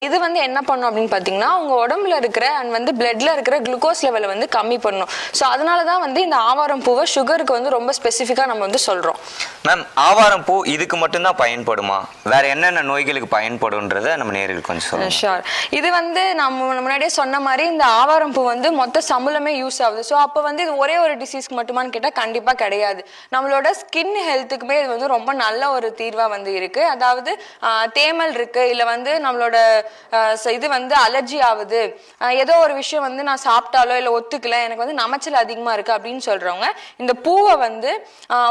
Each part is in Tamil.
இது வந்து என்ன பண்ணும் அப்படின்னு பாத்தீங்கன்னா உங்க உடம்புல இருக்கிற அண்ட் வந்து பிளட்ல இருக்கிற குளுக்கோஸ் லெவலை வந்து கம்மி பண்ணும். ஸோ அதனாலதான் வந்து இந்த ஆவாரம் பூவை சுகருக்கு வந்து ரொம்ப ஸ்பெசிஃபிக்கா நம்ம வந்து சொல்றோம். மேம், ஆவாரம் பூ இதுக்கு மட்டும்தான் பயன்படுமா, வேற என்னென்ன நோய்களுக்கு பயன்படும்ன்றத நம்ம நேருக்கு கொஞ்சம் சொல்லுங்க. ஷூர். இது வந்து நம்ம முன்னாடியே சொன்ன மாதிரி இந்த ஆவாரம் பூ வந்து மொத்த சமூலமே யூஸ் ஆகுது. ஸோ அப்போ வந்து இது ஒரே ஒரு டிசீஸ்க்கு மட்டுமான்னு கேட்டா கண்டிப்பா கிடையாது. நம்மளோட ஸ்கின் ஹெல்த்துக்குமே இது வந்து ரொம்ப நல்ல ஒரு தீர்வா வந்து இருக்கு. அதாவது தேமல் இருக்கு, இல்ல வந்து நம்மளோட இது வந்து அலர்ஜி ஆகுது, ஏதோ ஒரு விஷயம் வந்து நான் சாப்பிட்டாலோ இல்லை ஒத்துக்கல, எனக்கு வந்து நமைச்சல் அதிகமா இருக்கு அப்படின்னு சொல்றவங்க இந்த பூவை வந்து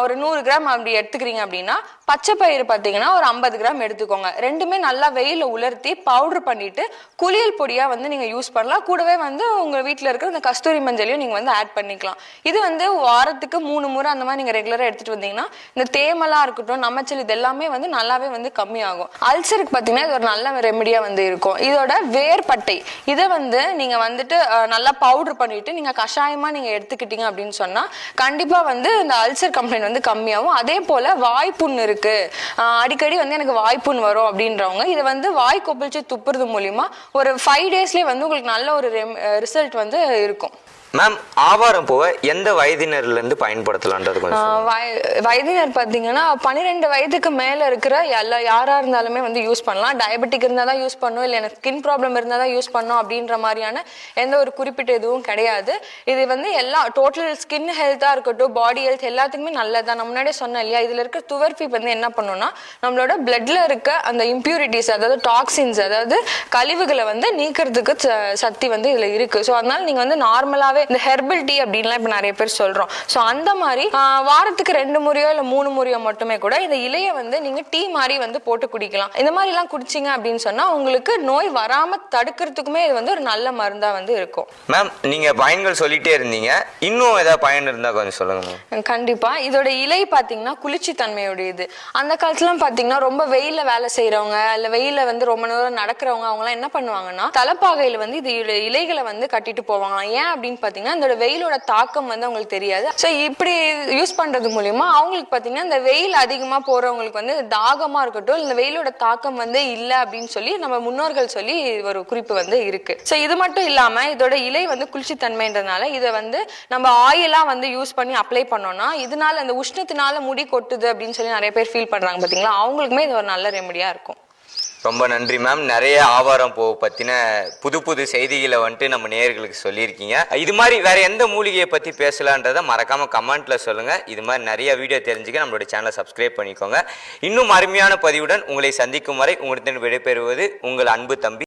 ஒரு 100 கிராம் அப்படி எடுத்துக்கிறீங்க அப்படின்னா பச்சை பயிறு பார்த்தீங்கன்னா ஒரு 50 கிராம் எடுத்துக்கோங்க. ரெண்டுமே நல்லா வெயில உலர்த்தி பவுடர் பண்ணிட்டு குளியல் பொடியா வந்து நீங்க யூஸ் பண்ணலாம். கூடவே வந்து உங்க வீட்டில் இருக்கிற இந்த கஸ்தூரி மஞ்சளையும் நீங்க வந்து ஆட் பண்ணிக்கலாம். இது வந்து வாரத்துக்கு 3 முறை அந்த மாதிரி நீங்க ரெகுலரா எடுத்துட்டு வந்தீங்கன்னா இந்த தேமலா இருக்கட்டும், நமைச்சல், இது எல்லாமே வந்து நல்லாவே வந்து கம்மியாகும். அல்சருக்கு பார்த்தீங்கன்னா இது ஒரு நல்ல ரெமெடியா வந்து இருக்கும். இதோட வேர்பட்டை இதை வந்து நீங்க வந்துட்டு நல்லா பவுடர் பண்ணிட்டு நீங்க கஷாயமா நீங்க எடுத்துக்கிட்டீங்க அப்படின்னு சொன்னா கண்டிப்பா வந்து இந்த அல்சர் கம்ப்ளைண்ட் வந்து கம்மியாகும். அதே போல வாய்ப்புண் இருக்கு, அடிக்கடி வந்து எனக்கு வாய்ப்புண் வரும் அப்படின்றவங்க இதை வந்து வாய் கொப்பளிச்சு துப்புறது மூலியமா ஒரு 5 டேஸ்லயே வந்து உங்களுக்கு நல்ல ஒரு ரிசல்ட் வந்து இருக்கும். மேம், ஆவாரம் பூவை எந்த வயதினர்ல இருந்து பயன்படுத்தலாம்ன்றது கொஞ்சம் வயதினர் பார்த்தீங்கன்னா 12 வயதுக்கு மேல இருக்கிற யாரா இருந்தாலுமே வந்து யூஸ் பண்ணலாம். டயபெட்டிக் இருந்தால் தான் யூஸ் பண்ணும், இல்லை எனக்கு ஸ்கின் ப்ராப்ளம் இருந்தால் தான் யூஸ் பண்ணும் அப்படின்ற மாதிரியான எந்த ஒரு குறிப்பிட்ட இதுவும் கிடையாது. இது வந்து எல்லா டோட்டல் ஸ்கின் ஹெல்த்தாக இருக்கட்டும், பாடி ஹெல்த் எல்லாத்துக்குமே நல்லதுதான். நான் முன்னாடியே சொன்னேன் இல்லையா, இதில் இருக்க துவர்பி வந்து என்ன பண்ணும்னா நம்மளோட பிளட்ல இருக்க அந்த இம்பியூரிட்டிஸ், அதாவது டாக்ஸின்ஸ், அதாவது கழிவுகளை வந்து நீக்கிறதுக்கு சக்தி வந்து இதில் இருக்கு. ஸோ அதனால நீங்க வந்து நார்மலாவே இந்த ஹெர்பல் டீ அப்படின்லாம் இப்ப நிறைய பேர் சொல்றோம். ஸோ அந்த மாதிரி வாரத்துக்கு 2 முறையோ இல்லை 3 முறையோ மட்டுமே கூட இந்த இலையை வந்து நீங்க டீ மாதிரி வந்து போட்டு குடிக்கலாம். இந்த மாதிரி எல்லாம் குடிச்சிங்க அப்படின்னு சொன்னா உங்களுக்கு நோய் வராம தடுக்கிறதுக்குமே இது வந்து ஒரு நல்ல மருந்தா வந்து இருக்கும். மேம், நீங்க பயன்கள் சொல்லிட்டே இருந்தீங்க, இன்னும் ஏதாவது பயன் இருந்தா கொஞ்சம் சொல்லுங்க. கண்டிப்பா. இதோட இலை பாத்தீங்கன்னா குளிர்ச்சி தன்மையுடையது. அந்த காலத்துல பாத்தீங்கன்னா ரொம்ப வெயில வேலை செய்யறவங்க, இல்ல வெயில வந்து ரொம்ப நேரம் நடக்கிறவங்க, அவங்க எல்லாம் என்ன பண்ணுவாங்கன்னா தலைப்பாகையில வந்து இது இலைகளை வந்து கட்டிட்டு போவாங்க. ஏன் அப்படின்னு பாத்தீங்கன்னா இந்த வெயிலோட தாக்கம் வந்து அவங்களுக்கு தெரியாது. ஸோ இப்படி யூஸ் பண்றது மூலியமா அவங்களுக்கு பாத்தீங்கன்னா இந்த வெயில் அதிகமா போறவங்களுக்கு வந்து தாகமா இருக்கட்டும், இந்த வெயிலோட தாக்கம் வந்து இல்லை அப்படின்னு சொல்லி நம்ம முன்னோர்கள் சொல்லி ஒரு குறிப்பு வந்து இருக்கு. ஸோ இது மட்டும் இல்லாம இதோட இலை வந்து குளிர்ச்சி தன்மைன்றதுனால இதை வந்து நம்ம ஆயிலா வந்து யூஸ் பண்ணி அப்ளை பண்ணோம்னா இதனால அந்த உஷ்ணத்தினால முடி கொட்டுது அப்படின்னு சொல்லி நிறைய பேர் ஃபீல் பண்றாங்க பாத்தீங்களா, அவங்களுக்குமே இது ஒரு நல்ல ரெமடியா இருக்கும். ரொம்ப நன்றி மேம். நிறைய ஆவாரம் பூ பத்தின புது செய்திகளை வந்துட்டு நம்ம நேயர்களுக்கு சொல்லியிருக்கீங்க. இது மாதிரி வேற எந்த மூலிகையை பத்தி பேசலான்றதை மறக்காம கமெண்ட்ல சொல்லுங்க. இது மாதிரி நிறைய வீடியோ தெரிஞ்சுக்க நம்மளுடைய சேனலை சப்ஸ்கிரைப் பண்ணிக்கோங்க. இன்னும் அருமையான பதிவுடன் உங்களை சந்திக்கும் வரை உங்களிடம் விடைபெறுவது உங்கள் அன்பு தம்பி.